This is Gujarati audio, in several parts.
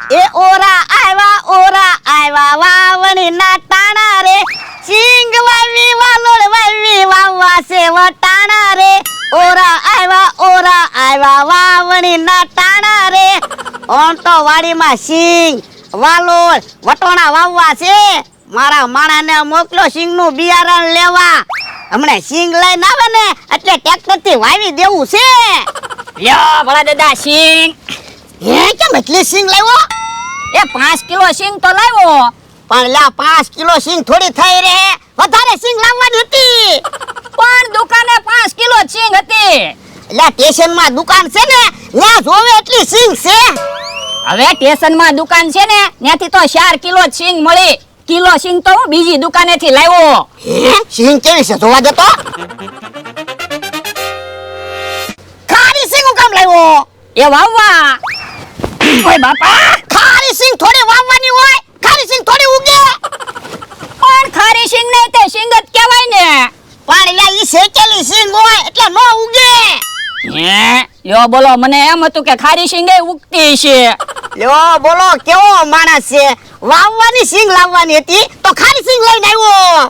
એ ઓરા આવ્યા વાવણી ના ટાણા રે સિંગ વાવી વાલોડ વાવી વાવા સે વટાણા રે ઓરા આવ્યા વાવણી ના ટાણા રે ઓમ તો વાડીમાં સિંગ વાલોડ વટોણા વાવવા છે મારા માણાને મોકલો સિંગ નું બિયારણ લેવા હમણે સિંગ લઈને આવે ને એટલે ટ્રેક્ટર થી વાવી દેવું છે લ્યો ભલા દાદા સિંગ હે કેમ એટલી સિંગ લાવ્યો એ 5 કિલો સિંગ તો લાવ્યો પણ લા 5 કિલો સિંગ થોડી થઈ રે વધારે સિંગ લાવવાની હતી પણ દુકાને 5 કિલો સિંગ હતી લા સ્ટેશન માં દુકાન છે ને ત્યાં જોવે એટલી સિંગ છે હવે સ્ટેશન માં દુકાન છે ને ત્યાંથી તો 4 કિલો સિંગ મળી કિલો સિંગ તો હું બીજી દુકાને થી લાવ્યો હે સિંગ કેવી છે જોવા દેતો ખારી સિંગ હું કામ લાવ્યો એ વાવવા ઓય બાપા ખારી સિંગ થોડી વાવવાની હોય ખારી સિંગ થોડી ઉગે પણ ખારી સિંગ નહીં તે સિંગ જ કહેવાય ને પણ લા ઈ શેકેલી સિંગ હોય એટલે નો ઉગે હે યો બોલો મને એમ હતું કે ખારી સિંગ એ ઉગતી છે લ્યો બોલો કેવો માણસ છે વાવવાની સિંગ લાવવાની હતી તો ખારી સિંગ લઈને આવ્યો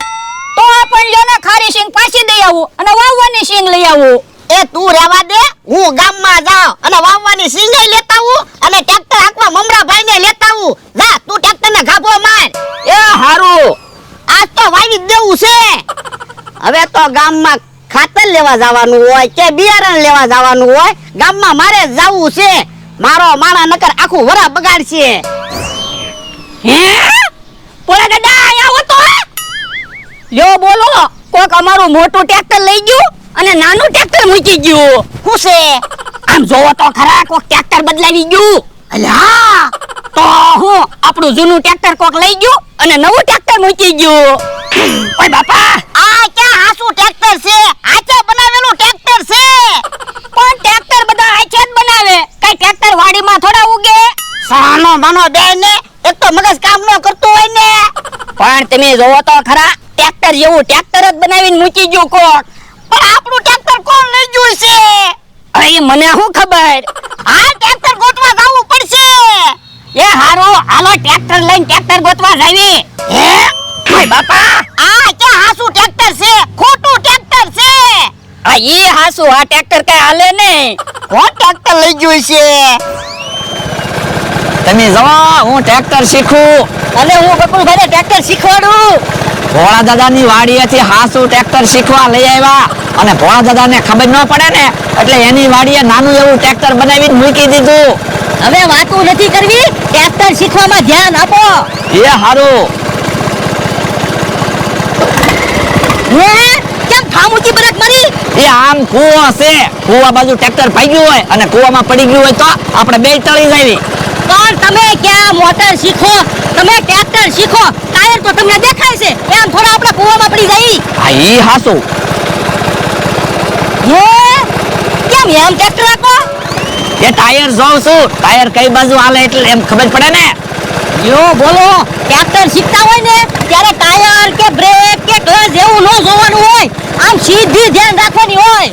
તો પણ લ્યો ને ખારી સિંગ પાછી દઈ આવું અને વાવવાની સિંગ લઈ આવું એ તું રહેવા દે હું ગામમાં જાઉં અને વાવવાની સિંગ લેતા આવું અને ટ્રેક્ટર હાંકવા મમરા ભાઈને લેતા આવું જા તું ટ્રેક્ટર ને ઘાપો માર એ હારું આજ તો વાવી જ દેવું છે હવે તો ગામમાં ખાતર લેવા જવાનું હોય કે બિયારણ લેવા જવાનું હોય ગામમાં મારે જવું છે મારો માણા નકર આખું વરા બગાડશે હે પોલા દાદા આયા હો તો લ્યો બોલો કોક અમારું મોટું ટ્રેક્ટર લઈ ગયું અને નાનું ટ્રેક્ટર મૂકી ગયું શું છે આમ જોવો તો ખરા કોક ટ્રેક્ટર બદલાવી ગયું અલ્યા તો હું આપણું જૂનું ટ્રેક્ટર કોક લઈ ગયું અને નવું ટ્રેક્ટર મૂકી ગયું ઓય બાપા આ ક્યાં હાસુ ટ્રેક્ટર છે હાથે બનાવેલું ટ્રેક્ટર છે પણ ટ્રેક્ટર બધા હાથે જ બનાવે કઈ ટ્રેક્ટર વાડીમાં થોડા ઉગે સાનો માનો બે ને એક તો મગજ કામ ન કરતું હોય ને પણ તમે જોવો તો ખરા ટ્રેક્ટર જેવું ટ્રેક્ટર જ બનાવીને મૂકી ગયું કોક પણ આપણું ટ્રેક્ટર કોણ લઈ ગયું છે અરે એ મને શું ખબર આ ટ્રેક્ટર ગોતવા જવું પડશે એ હારું હાલો ટ્રેક્ટર લઈને ટ્રેક્ટર ગોતવા જાવી હે ઓય બાપા આ ક્યાં હાસુ ટ્રેક્ટર છે ખોટું ટ્રેક્ટર છે આ ઈ હાસુ આ ટ્રેક્ટર કઈ હાલે નહીં કોણ ટ્રેક્ટર લઈ ગયું છે તમે જવા હું ટ્રેક્ટર શીખું અને હું બકુલભાઈને ટ્રેક્ટર શીખવાડું ભોળા દાદાની વાડીએથી હાસુ ટ્રેક્ટર શીખવા લઈ આવ્યા અને ભોળા દાદાને ખબર ન પડે ને એટલે એની વાડીએ નાનું એવું ટ્રેક્ટર બનાવીને મૂકી દીધું હવે વાતું નથી કરવી ટ્રેક્ટર શીખવામાં ધ્યાન આપો એ હારું હે કેમ ઠામુચી બરત મારી એ આમ કૂવો છે કૂવા બાજુ ટ્રેક્ટર ભાગ્યું હોય અને કૂવામાં પડી ગયું હોય તો આપણે બે તળી જાવી પણ તમે ક્યાં મોટર શીખો તમે ટ્રેક્ટર શીખો ટાયર તો તમને દેખાય છે એમ થોડા આપણે કૂવામાં પડી જઈ હા ઈ હાસુ હે કેમ એમ ટ્રેક્ટર રાખો એ ટાયર જોઉં છું ટાયર કઈ બાજુ હાલે એટલે એમ ખબર પડે ને યો બોલો ટ્રેક્ટર શીખતા હોય ને ત્યારે ટાયર કે બ્રેક કે ક્લચ એવું ન જોવાનું હોય આમ સીધી ધ્યાન રાખવાની હોય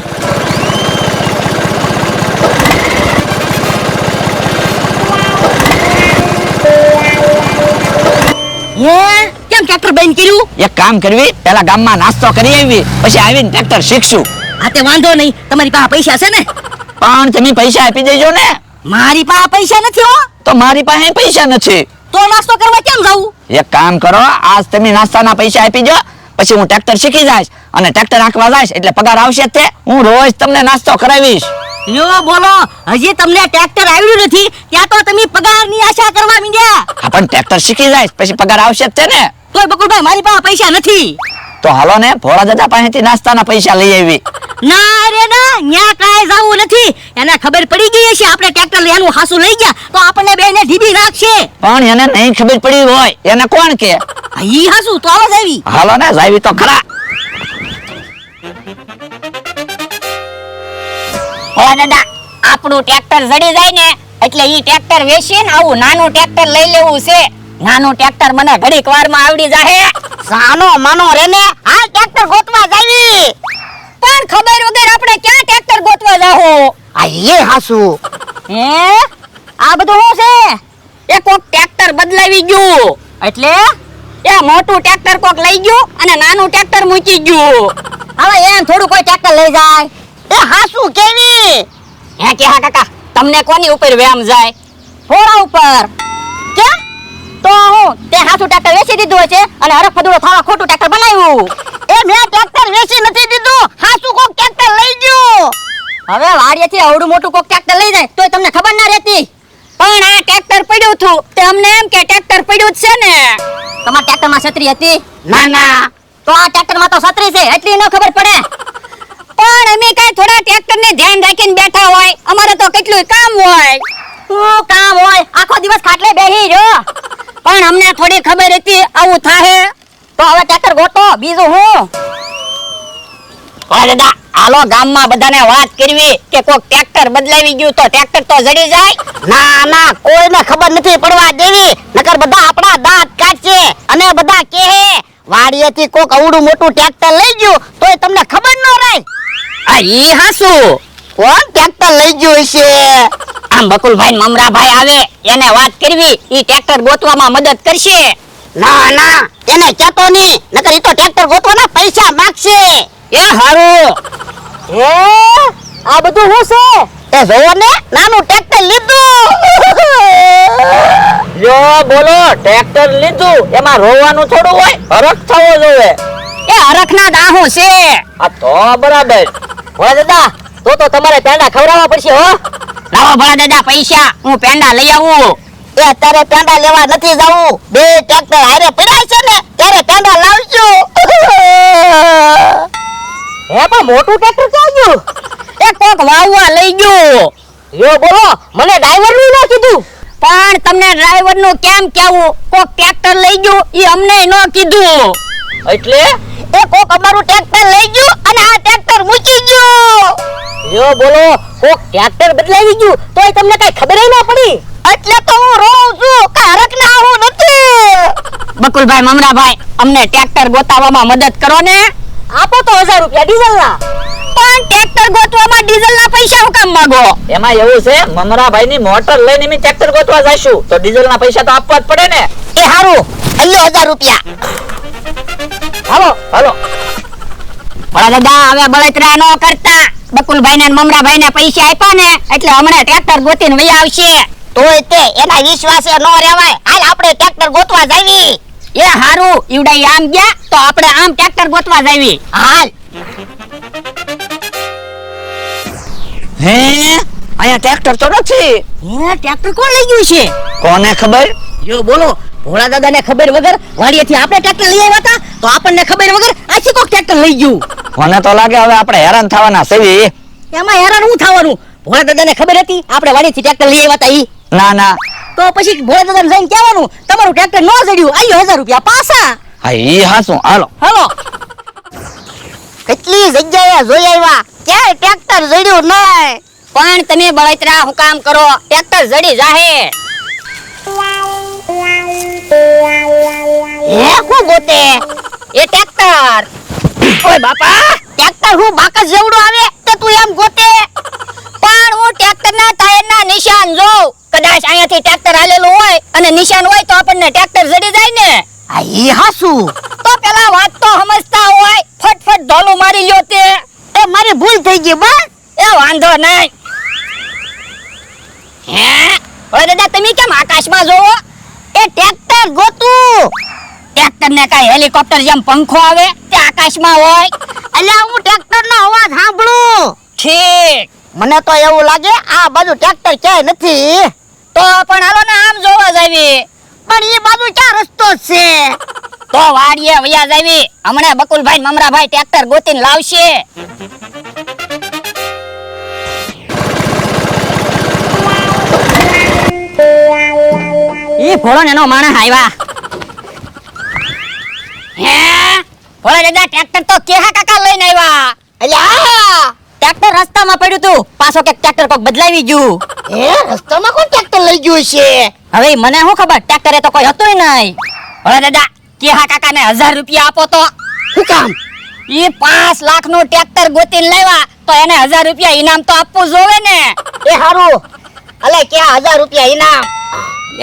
હે કેમ ટ્રેક્ટર બંધ કર્યું એક કામ કરવી પેલા ગામમાં નાસ્તો કરી આવી પછી આવીને ટ્રેક્ટર શીખશું આ તે વાંધો નહીં તમારી પાસે પૈસા છે ને પણ તમે પૈસા આપી દેજો ને મારી પાસે પૈસા નથી હો તો મારી પાસે પૈસા નથી તો નાસ્તો કરવા કેમ જાવું એક કામ કરો આજ તમે નાસ્તાના પૈસા આપી દો પછી હું ટ્રેક્ટર શીખી જઈશ અને ટ્રેક્ટર હાંકવા જઈશ એટલે પગાર આવશે તે હું રોજ તમને નાસ્તો કરાવીશ લ્યો બોલો હજી તમને ટ્રેક્ટર આવ્યું નથી ત્યાં તો તમે પગારની આશા કરવા માંડ્યા હા પણ ટ્રેક્ટર શીખી જઈશ પછી પગાર આવશે જ તે ને તોય બકુલભાઈ મારી પાસે પૈસા નથી તો હાલો ને ભોળા દાદા પાસેથી નાસ્તાના પૈસા લઈ આવી ના રે ના ન્યા કાંઈ જાવું નથી એને ખબર પડી ગઈ છે આપણે ટ્રેક્ટર એનું હાસુ લઈ ગયા તો આપણને બેને ઢીબી નાખશે પણ એને નહીં ખબર પડી હોય એને કોણ કે ઈ હાસુ તો આવાજ આવી હાલો ને જાવી તો ખરા હે દાદા આપણું ટ્રેક્ટર જડી જાય ને એટલે ઈ ટ્રેક્ટર વેચીને આવું નાનું ટ્રેક્ટર લઈ લેવું છે નાનું ટ્રેક્ટર મને ઘડીક વારમાં આવડી જાહે સાનો માનો રે ને હાલ ટ્રેક્ટર ગોતવા જાવી પણ ખબર વગર આપણે ક્યાં ટ્રેક્ટર ગોતવા જાહો આ એ હાસુ હે આ બધું શું છે એ કોક ટ્રેક્ટર બદલાવી ગયું. એટલે એ મોટું ટ્રેક્ટર કોક લઈ ગયું અને નાનું ટ્રેક્ટર મૂકી ગયું. હવે એમ થોડું કોઈ ટ્રેક્ટર લઈ જાય. એ હાસુ કેવી હે કે હા કાકા, તમને કોની ઉપર વ્યામ જાય? ફોડા ઉપર. કે તો હું તે હાસુ ટ્રેક્ટર વેચી દીધું છે અને હરખ ફદુડો થાવા ખોટું ટ્રેક્ટર બનાવ્યું. એ મેં ટ્રેક્ટર વેચી નથી દીધું, હાસુ કોક ટ્રેક્ટર લઈ ગયું. હવે વાડીએથી આવડું મોટું કોક ટ્રેક્ટર લઈ જાય તોય તમને ખબર ના રહેતી. પણ આ ટ્રેક્ટર પડ્યું હતું તે અમને એમ કે ટ્રેક્ટર પડ્યું જ છે ને. તમારા ટ્રેક્ટરમાં છત્રી હતી? ના ના, તો આ ટ્રેક્ટરમાં તો છત્રી છે એટલી ન ખબર પડે. પણ અમે કઈ થોડા ટ્રેક્ટરને ધ્યાન રાખીને બેઠા હોય, અમારે તો કેટલું કામ હોય. શું કામ હોય? આખો દિવસ ખાટલે બેહી રહ્યો. પણ અમને થોડી ખબર હતી આવું થાહે. તો હવે ટ્રેક્ટર ગોતો, બીજું હું. ઓય દાદા, હાલો ગામમાં બધાને વાત કરવી કે કોક ટ્રેક્ટર બદલાવી ગયું તો ટ્રેક્ટર તો જડી જાય. ના ના, કોઈને ખબર નથી પડવા દેવી, નકર બધા આપણા દાંત કાઢશે અને બધા કહે વાડીએથી કોક અવડું મોટું ટ્રેક્ટર લઈ ગયું તોય તમને ખબર ન રહે. આ ઈ હાસુ. કોણ ટ્રેક્ટર લઈ ગયું હશે? આમ બકુલભાઈ ને મમરાભાઈ આવે એને વાત કરવી, ઈ ટ્રેક્ટર ગોતવામાં મદદ કરશે. ના ના, એને કહેતો નહીં, નકર ઈ તો ટ્રેક્ટર ગોતવાના પૈસા માંગશે. એ હારું. હે, આ બધું શું છે? એ જોવો ને, નાનું ટ્રેક્ટર લીધું. જો બોલો, ટ્રેક્ટર લીધું એમાં રોવાનું થોડું હોય, હરખ થવો જોઈએ. એ હરખના દાહું છે. આ તો બરાબર. ભોળા દાદા, તો તમારે પેંડા ખવડાવવા પડશે હો. લાવો ભલા દાદા પૈસા, હું પેંડા લઈ આવું. એ અત્યારે પેંડા લેવા નથી જવું, બે ટ્રેક્ટર હારે પડ્યા છે ને ત્યારે પેંડા લાવજો. હે પણ મોટું ટ્રેક્ટર ક્યાં ગયું? એ કોક વાવવા લઈ ગયું. યો બોલો, મને ડ્રાઈવર નું ના કીધું. પણ તમને ડ્રાઈવર નું કેમ કેવું? કોક ટ્રેક્ટર લઈ ગયું ઈ અમને ન કીધું. એટલે એ કોક અમારું ટ્રેક્ટર લઈ ગયું અને આ ટ્રેક્ટર મૂકી ગયું. યો બોલો, કોક ટ્રેક્ટર બદલાવી ગયું તોય તમને કઈ ખબર ના પડી. એટલે તો હું રોઉં છું કે હરખ ના આવું નથી. બકુલભાઈ મમરાભાઈ, અમને ટ્રેક્ટર ગોતાવવામાં મદદ કરો ને. આપો તો 1000 રૂપિયા ડીઝલ ના. પણ ટ્રેક્ટર ગોતવામાં ડીઝલ ના પૈસા હું કામ માંગો? એમાં એવું છે, મમરાભાઈ ની મોટર લઈને અમે ટ્રેક્ટર ગોતવા જઈશું તો ડીઝલ ના પૈસા તો આપવા જ પડે ને. એ હારું, અલ્યો 1000 રૂપિયા. હાલો હાલો. ભલા દાદા, હવે બળતરા ન કરતા. બકુલભાઈ ને મમરાભાઈ ને પૈસા આપ્યા ને એટલે હમણાં ટ્રેક્ટર ગોતીને વહી આવશે. તોય તે એના વિશ્વાસે ન રહેવાય. હાલ આપણે ટ્રેક્ટર ગોતવા જાવી. એ હારું, ઈવડાઈ આમ ગયા તો આપણે આમ ટ્રેક્ટર ગોતવા જાવી. હાલ. હે, અહીંયા ટ્રેક્ટર તો નથી. હે, ટ્રેક્ટર કોણ લઈ ગયું છે? કોને ખબર? જો બોલો, ભોળા દાદા ને ખબર વગર વાડીએથી આપણે ટ્રેક્ટર લઈ આવ્યા હતા તો આપણને ખબર વગર આછી કોક ટ્રેક્ટર લઈ ગયું. મને તો લાગે હવે આપણે હેરાન થવાના સેવી. એમાં હેરાન હું થવાનું? ભોળા દાદા ને ખબર હતી આપણે વાડીથી ટ્રેક્ટર લઈ આવ્યા હતા ઈ? ના ના. તો પછી ભોળા દાદા ને જઈને કહેવાનું તમારું ટ્રેક્ટર ન જડ્યું, આયો 1000 રૂપિયા પાછા. હા ઈ હાસું. હાલો હાલો. કેટલી જગ્યાએ જોઈ આવ્યા, ક્યાંય ટ્રેક્ટર જડ્યું નહીં. પણ તમે બળતરા હું કામ કરો? ટ્રેક્ટર જડી જાહે. હે, શું ગોતે? એ ટ્રેક્ટર. ઓય બાપા, ટ્રેક્ટર હું બાકસ જેવડું આવે તે તું એમ ગોતે? પણ હું ટ્રેક્ટરના ટાયરના નિશાન જોઉં. કદાચ અહીંયાથી ટ્રેક્ટર હાલેલું હોય અને નિશાન હોય તો આપણને ટ્રેક્ટર જડી જાય ને. આ ઈ હાસુ. તો પેલા વાત તો સમજતા હોય, ફટફટ ધોલું મારી લ્યો તે. એ મારી ભૂલ થઈ ગઈ બસ. એ વાંધો નહીં. હે, ઓય દાદા, તમે કેમ આકાશમાં જોવો? એ ટ્રેક્ટર ગોતું. ટ્રેક્ટરને કાંઈ હેલિકોપ્ટર જેમ પંખો આવે તે આકાશમાં હોય? અલ્યા હું ટ્રેક્ટરનો અવાજ સાંભળું. ઠીક. મને તો એવું લાગે આ બાજુ ટ્રેક્ટર ક્યાંય નથી. તો પણ હાલો ને આમ જોવા જાવી. પણ એ બાજુ ક્યાં રસ્તો છે? તો વાડીએ વયા જાવી. હમણાં બકુલભાઈ ને મમરાભાઈ ટ્રેક્ટર ગોતીને લાવશે. ઈ ભોળો ને એનો માણસ આવ્યા. હે, ભોળા દાદા, ટ્રેક્ટર તો કેહા કાકા લઈને આવ્યા. અલ્યા ટ્રેક્ટર રસ્તામાં પડ્યું તું, પાછો કે ટ્રેક્ટર કોક બદલાવી ગયું. એ રસ્તામાં કોણ ટ્રેક્ટર લઈ ગયું છે? હવે મને શું ખબર, ટ્રેક્ટરે તો કોઈ હતું નહીં. ભોળા દાદા, કેહા કાકાને 1000 રૂપિયા આપો તો. શું કામ? ઈ 5 લાખ નું ટ્રેક્ટર ગોતીને લાવ્યા તો એને 1000 રૂપિયા ઇનામ તો આપવું જોવે ને. એ હારું, અલે ક્યાં 1000 રૂપિયા ઇનામ?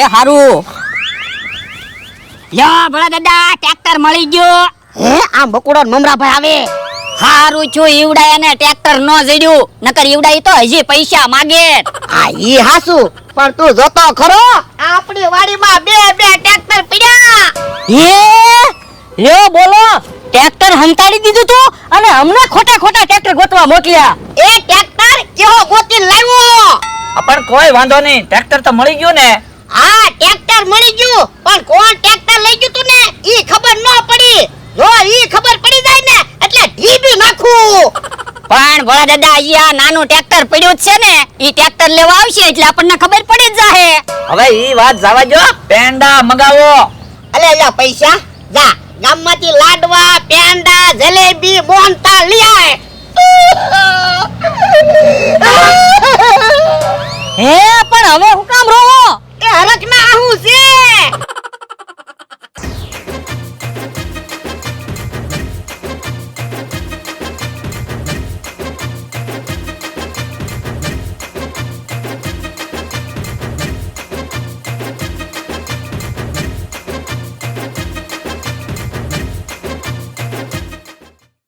એ હારું લ્યો ભોળા દાદા ટ્રેક્ટર મળી ગયો. હે આ બકુડો ને મમરાભાઈ આવે. હારું છું ઈવડાય ને ટ્રેક્ટર નો જડ્યું નકર ઈવડાય તો હજી પૈસા માંગે. આ ઈ હાસુ પણ તું જોતો ખરો આપણી વાડીમાં બે ટ્રેક્ટર પડ્યા. હે લ્યો બોલો ટ્રેક્ટર હંતાડી દીધું તું અને અમને ખોટા ખોટા ટ્રેક્ટર ગોતવા મોકલ્યા. એ ટ્રેક્ટર કેવો ગોતી લાવ્યો. પણ કોઈ વાંધો નહીં, ટ્રેક્ટર તો મળી ગયું ને. હા ટ્રેક્ટર મળી ગયું પણ કોણ ટ્રેક્ટર લઈ ગયું તું ને ઈ ખબર ન પડી. જો ઈ ખબર પડી જાય ને એટલે ઢીબી નાખું. પણ ભોળા દાદા અહીંયા આ નાનું ટ્રેક્ટર પડ્યું જ છે ને ઈ ટ્રેક્ટર લેવા આવશે એટલે આપણને ખબર પડી જ જાહે. હવે ઈ વાત જવા જો, પેંડા મગાવો. અલે અલે પૈસા જા ગામમાંથી લાડવા પેંડા જલેબી મોહનથાળ લઈ આય. હે પણ હવે હું કામ રોવો? એ હરખ ના આહું છે